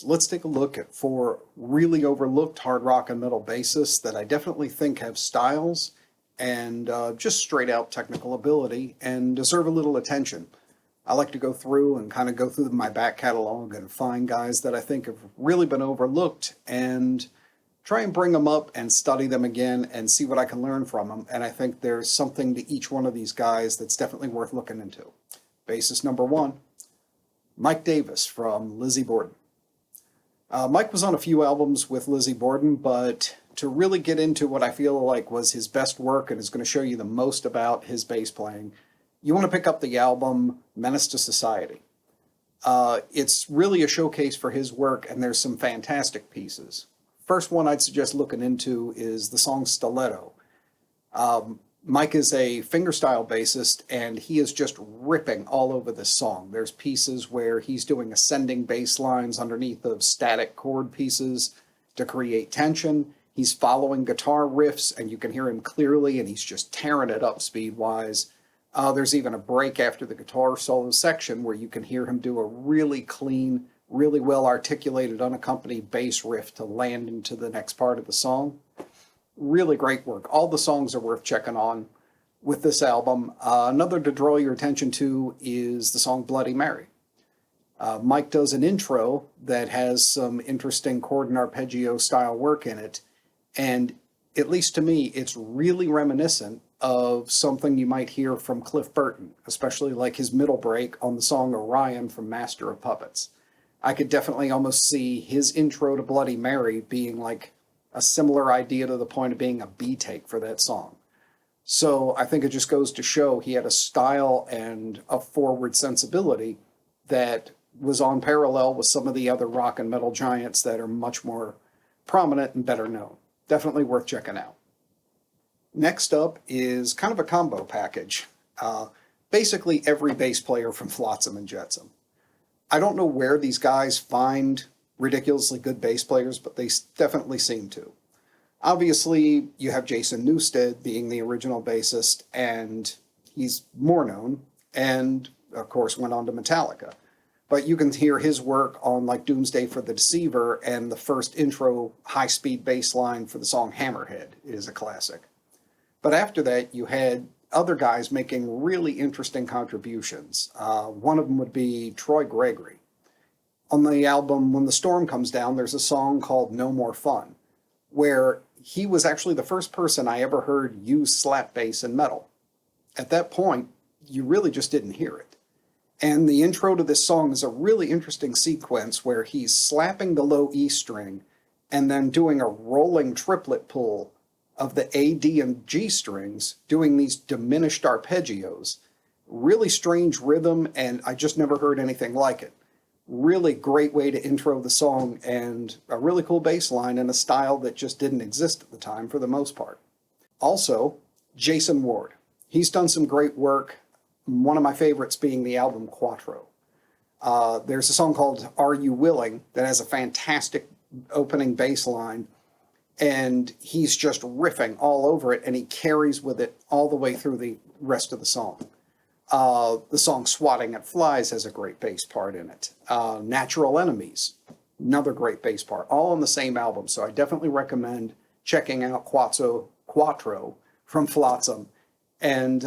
let's take a look at 4 really overlooked hard rock and metal bassists that I definitely think have styles and just straight out technical ability and deserve a little attention. I like to go through and kind of go through my back catalog and find guys that I think have really been overlooked and try and bring them up and study them again and see what I can learn from them. And I think there's something to each one of these guys that's definitely worth looking into. Bassist number 1, Mike Davis from Lizzie Borden. Mike was on a few albums with Lizzie Borden, but to really get into what I feel like was his best work and is going to show you the most about his bass playing, you want to pick up the album Menace to Society. It's really a showcase for his work, and there's some fantastic pieces. First one I'd suggest looking into is the song Stiletto. Mike is a fingerstyle bassist, and he is just ripping all over this song. There's pieces where he's doing ascending bass lines underneath of static chord pieces to create tension. He's following guitar riffs, and you can hear him clearly, and he's just tearing it up speed-wise. There's even a break after the guitar solo section where you can hear him do a really clean, really well-articulated, unaccompanied bass riff to land into the next part of the song. Really great work. All the songs are worth checking on with this album. Another to draw your attention to is the song Bloody Mary. Mike does an intro that has some interesting chord and arpeggio style work in it, and at least to me, it's really reminiscent of something you might hear from Cliff Burton, especially like his middle break on the song Orion from Master of Puppets. I could definitely almost see his intro to Bloody Mary being like a similar idea to the point of being a B-take for that song. So I think it just goes to show he had a style and a forward sensibility that was on parallel with some of the other rock and metal giants that are much more prominent and better known. Definitely worth checking out. Next up is kind of a combo package. Basically every bass player from Flotsam and Jetsam. I don't know where these guys find ridiculously good bass players, but they definitely seem to. Obviously, you have Jason Newsted being the original bassist, and he's more known, and of course went on to Metallica. But you can hear his work on like Doomsday for the Deceiver, and the first intro high-speed bass line for the song Hammerhead is a classic. But after that, you had other guys making really interesting contributions. One of them would be Troy Gregory. On the album When the Storm Comes Down, there's a song called No More Fun, where he was actually the first person I ever heard use slap bass in metal. At that point, you really just didn't hear it. And the intro to this song is a really interesting sequence where he's slapping the low E string and then doing a rolling triplet pull of the A, D, and G strings, doing these diminished arpeggios. Really strange rhythm, and I just never heard anything like it. Really great way to intro the song, and a really cool bass line in a style that just didn't exist at the time for the most part. Also, Jason Ward. He's done some great work, one of my favorites being the album Quattro. There's a song called Are You Willing that has a fantastic opening bass line, and he's just riffing all over it, and he carries with it all the way through the rest of the song. The song Swatting at Flies has a great bass part in it. Natural Enemies, another great bass part, all on the same album. So I definitely recommend checking out Quattro from Flotsam. And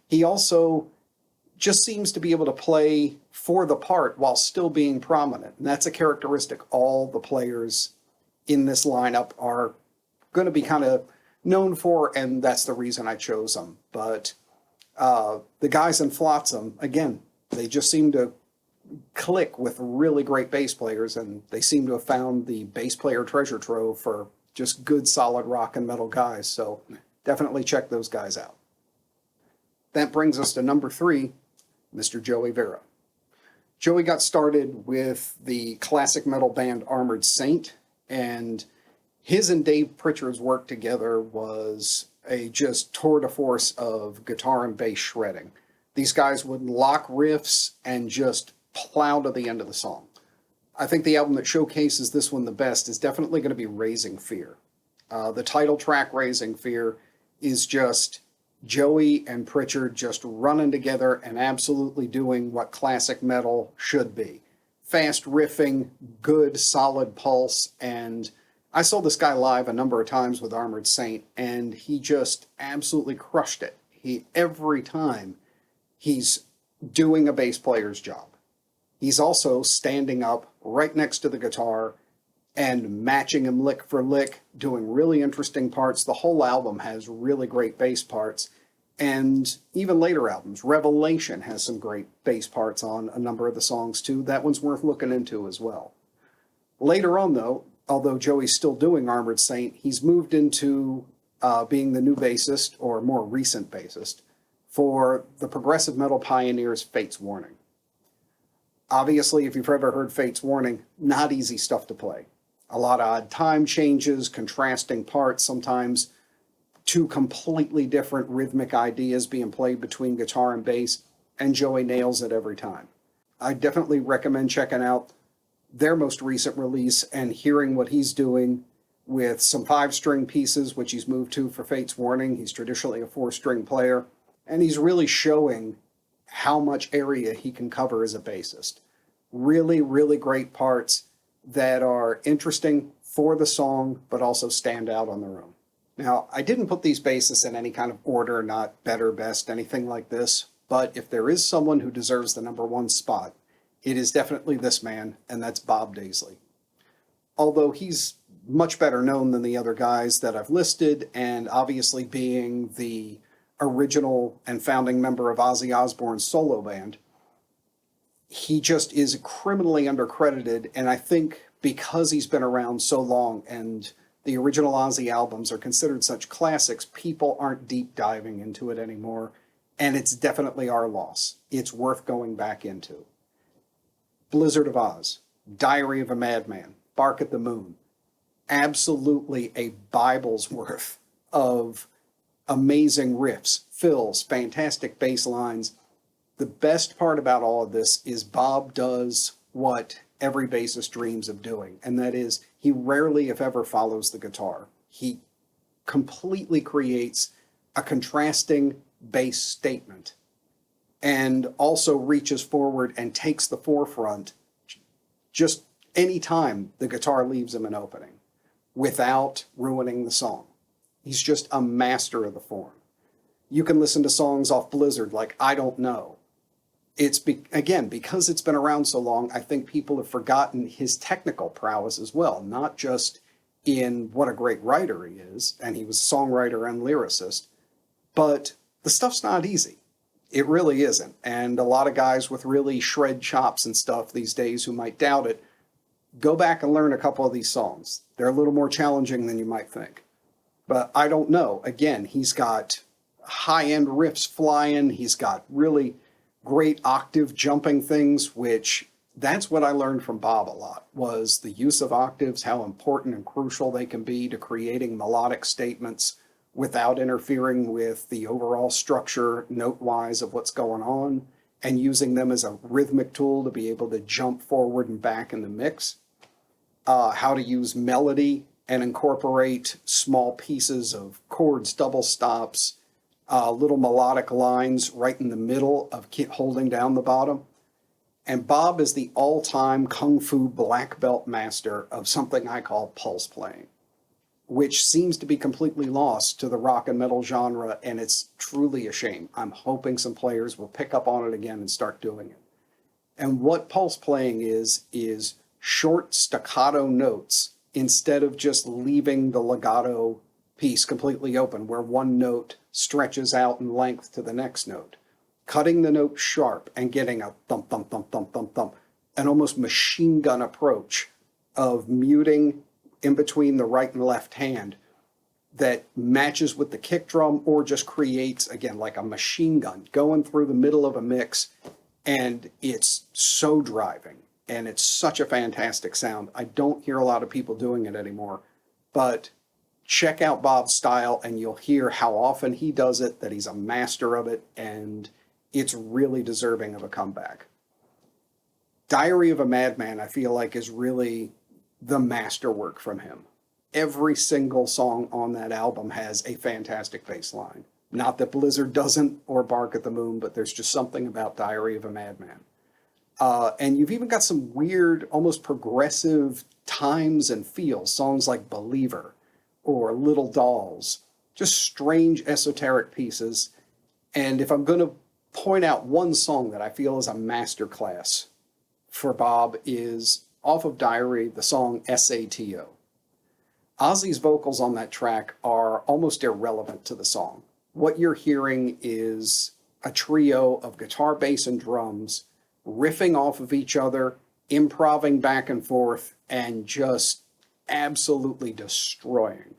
he also just seems to be able to play for the part while still being prominent. And that's a characteristic all the players in this lineup are going to be kind of known for, and that's the reason I chose them. But the guys in Flotsam, again, they just seem to click with really great bass players, and they seem to have found the bass player treasure trove for just good, solid rock and metal guys. So definitely check those guys out. That brings us to number 3, Mr. Joey Vera. Joey got started with the classic metal band Armored Saint, and his and Dave Pritchard's work together was a just tour de force of guitar and bass shredding. These guys would lock riffs and just plow to the end of the song. I think the album that showcases this one the best is definitely going to be Raising Fear. The title track, Raising Fear, is just Joey and Pritchard just running together and absolutely doing what classic metal should be. fast riffing, good, solid pulse. And I saw this guy live a number of times with Armored Saint, and he just absolutely crushed it. Every time he's doing a bass player's job. He's also standing up right next to the guitar and matching him lick for lick, doing really interesting parts. The whole album has really great bass parts. And even later albums, Revelation has some great bass parts on a number of the songs too. That one's worth looking into as well. Later on though, although Joey's still doing Armored Saint, he's moved into being the new bassist, or more recent bassist, for the progressive metal pioneers Fate's Warning. Obviously, if you've ever heard Fate's Warning, not easy stuff to play. A lot of odd time changes, contrasting parts, sometimes two completely different rhythmic ideas being played between guitar and bass, and Joey nails it every time. I definitely recommend checking out their most recent release and hearing what he's doing with some 5-string pieces, which he's moved to for Fate's Warning. He's traditionally a 4-string player, and he's really showing how much area he can cover as a bassist. Really, really great parts that are interesting for the song, but also stand out on their own. Now, I didn't put these bassists in any kind of order, not better, best, anything like this, but if there is someone who deserves the #1 spot, it is definitely this man, and that's Bob Daisley. Although he's much better known than the other guys that I've listed, and obviously being the original and founding member of Ozzy Osbourne's solo band, he just is criminally undercredited, and I think because he's been around so long and the original Ozzy albums are considered such classics, people aren't deep diving into it anymore, and it's definitely our loss. It's worth going back into. Blizzard of Oz, Diary of a Madman, Bark at the Moon, absolutely a Bible's worth of amazing riffs, fills, fantastic bass lines. The best part about all of this is Bob does what every bassist dreams of doing, and that is he rarely, if ever, follows the guitar. He completely creates a contrasting bass statement and also reaches forward and takes the forefront just any time the guitar leaves him an opening without ruining the song. He's just a master of the form. You can listen to songs off Blizzard like I Don't Know. It's, again, because it's been around so long, I think people have forgotten his technical prowess as well, not just in what a great writer he is, and he was a songwriter and lyricist, but the stuff's not easy. It really isn't. And a lot of guys with really shred chops and stuff these days who might doubt it, go back and learn a couple of these songs. They're a little more challenging than you might think. But I Don't Know, again, he's got high-end riffs flying. He's got really great octave jumping things, which that's what I learned from Bob a lot, was the use of octaves, how important and crucial they can be to creating melodic statements without interfering with the overall structure note-wise of what's going on, and using them as a rhythmic tool to be able to jump forward and back in the mix. How to use melody and incorporate small pieces of chords, double stops, little melodic lines right in the middle of holding down the bottom. And Bob is the all-time kung fu black belt master of something I call pulse playing, which seems to be completely lost to the rock and metal genre, and it's truly a shame. I'm hoping some players will pick up on it again and start doing it. And what pulse playing is short staccato notes instead of just leaving the legato piece completely open, where one note stretches out in length to the next note. Cutting the note sharp and getting a thump, thump, thump, thump, thump, thump, an almost machine gun approach of muting in between the right and left hand that matches with the kick drum, or just creates, again, like a machine gun going through the middle of a mix. And it's so driving, and it's such a fantastic sound. I don't hear a lot of people doing it anymore, but check out Bob's style and you'll hear how often he does it, that he's a master of it, and it's really deserving of a comeback. Diary of a Madman, I feel like, is really the masterwork from him. Every single song on that album has a fantastic bass line. Not that Blizzard doesn't, or Bark at the Moon, but there's just something about Diary of a Madman. And you've even got some weird, almost progressive times and feels, songs like Believer or Little Dolls, just strange esoteric pieces. And if I'm going to point out one song that I feel is a masterclass for Bob, is off of Diary, the song SATO. Ozzy's vocals on that track are almost irrelevant to the song. What you're hearing is a trio of guitar, bass, and drums riffing off of each other, improvising back and forth, and just absolutely destroying.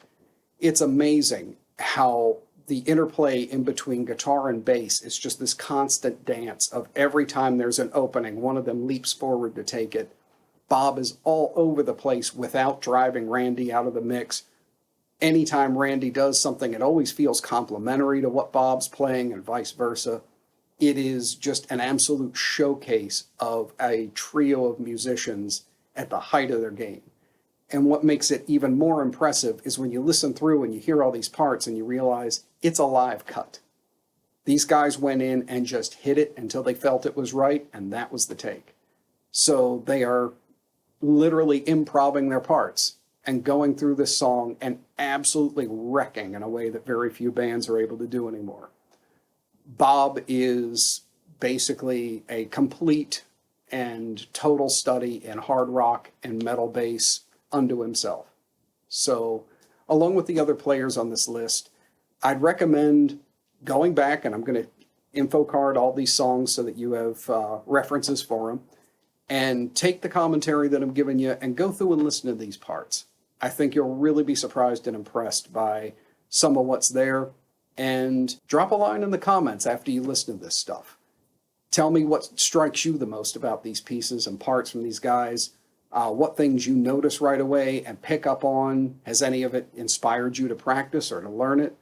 It's amazing how the interplay in between guitar and bass is just this constant dance of every time there's an opening, one of them leaps forward to take it. Bob is all over the place without driving Randy out of the mix. Anytime Randy does something, it always feels complementary to what Bob's playing and vice versa. It is just an absolute showcase of a trio of musicians at the height of their game. And what makes it even more impressive is when you listen through and you hear all these parts and you realize it's a live cut. These guys went in and just hit it until they felt it was right, and that was the take. So they are literally improvising their parts and going through this song and absolutely wrecking in a way that very few bands are able to do anymore. Bob is basically a complete and total study in hard rock and metal bass unto himself. So, along with the other players on this list, I'd recommend going back, and I'm going to info card all these songs so that you have references for them, and take the commentary that I'm giving you and go through and listen to these parts. I think you'll really be surprised and impressed by some of what's there. And drop a line in the comments after you listen to this stuff. Tell me what strikes you the most about these pieces and parts from these guys. What things you notice right away and pick up on. Has any of it inspired you to practice or to learn it?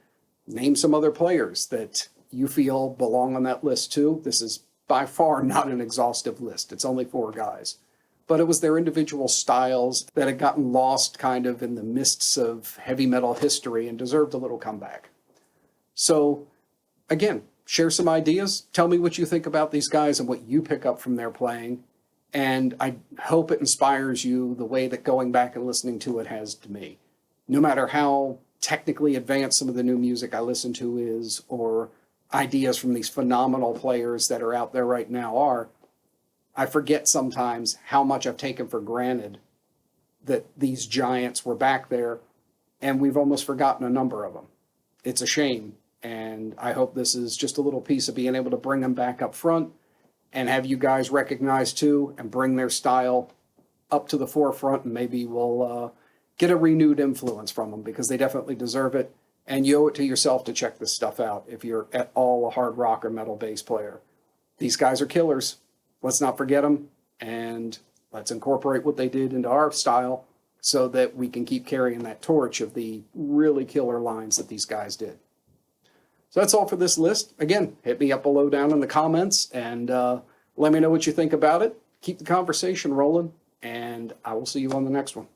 Name some other players that you feel belong on that list too. This is by far not an exhaustive list. It's only 4 guys. But it was their individual styles that had gotten lost kind of in the mists of heavy metal history and deserved a little comeback. So, again, share some ideas. Tell me what you think about these guys and what you pick up from their playing. And I hope it inspires you the way that going back and listening to it has to me. No matter how technically advanced some of the new music I listen to is, or ideas from these phenomenal players that are out there right now are, I forget sometimes how much I've taken for granted that these giants were back there, and we've almost forgotten a number of them. It's a shame. And I hope this is just a little piece of being able to bring them back up front and have you guys recognize too and bring their style up to the forefront, and maybe we'll get a renewed influence from them because they definitely deserve it. And you owe it to yourself to check this stuff out if you're at all a hard rock or metal bass player. These guys are killers. Let's not forget them, and let's incorporate what they did into our style so that we can keep carrying that torch of the really killer lines that these guys did. So that's all for this list. Again, hit me up below down in the comments and let me know what you think about it. Keep the conversation rolling, and I will see you on the next one.